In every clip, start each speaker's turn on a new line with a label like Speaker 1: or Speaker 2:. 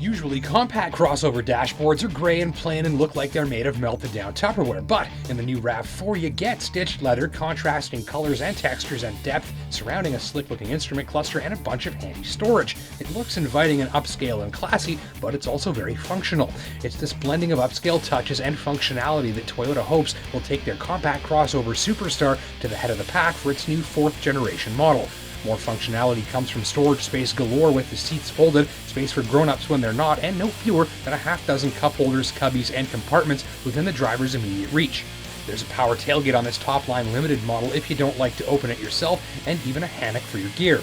Speaker 1: Usually, compact crossover dashboards are gray and plain and look like they're made of melted down Tupperware, but in the new RAV4 you get stitched leather, contrasting colors and textures and depth, surrounding a slick looking instrument cluster and a bunch of handy storage. It looks inviting and upscale and classy, but it's also very functional. It's this blending of upscale touches and functionality that Toyota hopes will take their compact crossover superstar to the head of the pack for its new 4th generation model. More functionality comes from storage space galore with the seats folded, space for grown-ups when they're not, and no fewer than a half dozen cup holders, cubbies, and compartments within the driver's immediate reach. There's a power tailgate on this top-line limited model if you don't like to open it yourself, and even a hammock for your gear.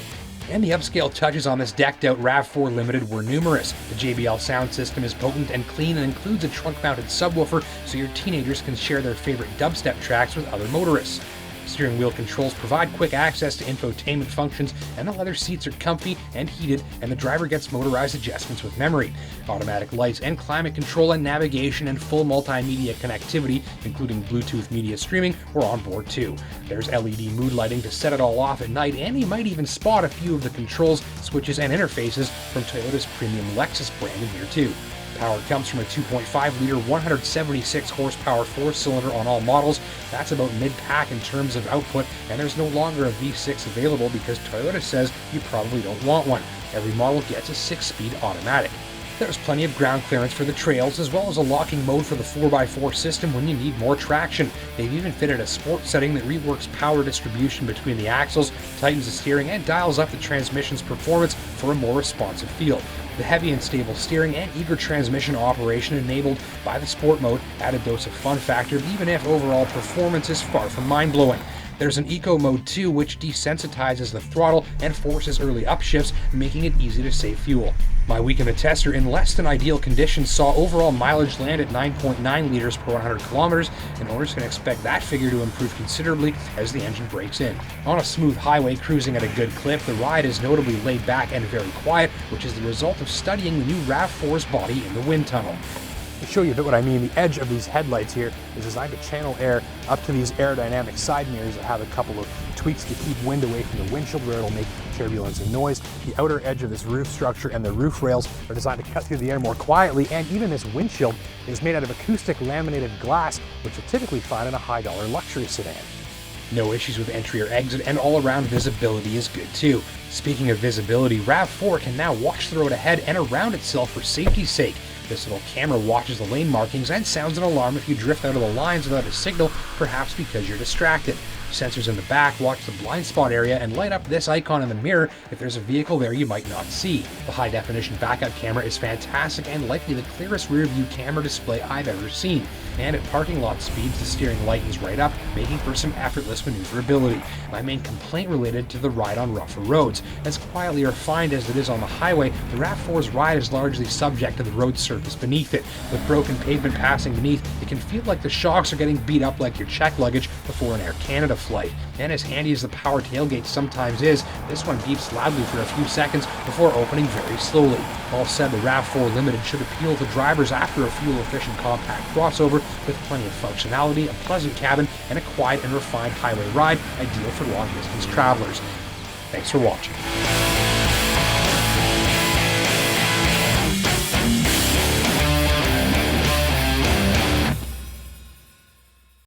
Speaker 1: And the upscale touches on this decked-out RAV4 Limited were numerous. The JBL sound system is potent and clean and includes a trunk-mounted subwoofer so your teenagers can share their favorite dubstep tracks with other motorists. Steering wheel controls provide quick access to infotainment functions, and the leather seats are comfy and heated, and the driver gets motorized adjustments with memory. Automatic lights and climate control and navigation and full multimedia connectivity, including Bluetooth media streaming, were on board too. There's LED mood lighting to set it all off at night, and you might even spot a few of the controls, switches, and interfaces from Toyota's premium Lexus brand in here too. Power comes from a 2.5-liter, 176 horsepower 4-cylinder on all models. That's about mid-pack in terms of output, and there's no longer a V6 available because Toyota says you probably don't want one. Every model gets a 6-speed automatic. There's plenty of ground clearance for the trails, as well as a locking mode for the 4x4 system when you need more traction. They've even fitted a sport setting that reworks power distribution between the axles, tightens the steering, and dials up the transmission's performance for a more responsive feel. The heavy and stable steering and eager transmission operation enabled by the sport mode add a dose of fun factor, even if overall performance is far from mind-blowing. There's an eco mode too, which desensitizes the throttle and forces early upshifts, making it easy to save fuel. My week in the tester in less than ideal conditions saw overall mileage land at 9.9 liters per 100 kilometers, and owners can expect that figure to improve considerably as the engine breaks in. On a smooth highway cruising at a good clip, the ride is notably laid back and very quiet, which is the result of studying the new RAV4's body in the wind tunnel. To show you a bit what I mean, the edge of these headlights here is designed to channel air up to these aerodynamic side mirrors that have a couple of tweaks to keep wind away from the windshield where it'll make turbulence and noise. The outer edge of this roof structure and the roof rails are designed to cut through the air more quietly, and even this windshield is made out of acoustic laminated glass, which you'll typically find in a high-dollar luxury sedan. No issues with entry or exit, and all-around visibility is good too. Speaking of visibility, RAV4 can now watch the road ahead and around itself for safety's sake. This little camera watches the lane markings and sounds an alarm if you drift out of the lines without a signal, perhaps because you're distracted. Sensors in the back watch the blind spot area and light up this icon in the mirror if there's a vehicle there you might not see. The high-definition backup camera is fantastic and likely the clearest rear-view camera display I've ever seen. And at parking lot speeds, the steering lightens right up, making for some effortless maneuverability. My main complaint related to the ride on rougher roads. As quietly refined as it is on the highway, the RAV4's ride is largely subject to the road surface beneath it. With broken pavement passing beneath, it can feel like the shocks are getting beat up like your checked luggage before an Air Canada flight. And as handy as the power tailgate sometimes is, this one beeps loudly for a few seconds before opening very slowly. All said, the RAV4 Limited should appeal to drivers after a fuel-efficient compact crossover with plenty of functionality, a pleasant cabin, and a quiet and refined highway ride, ideal for long-distance travelers. Thanks for watching.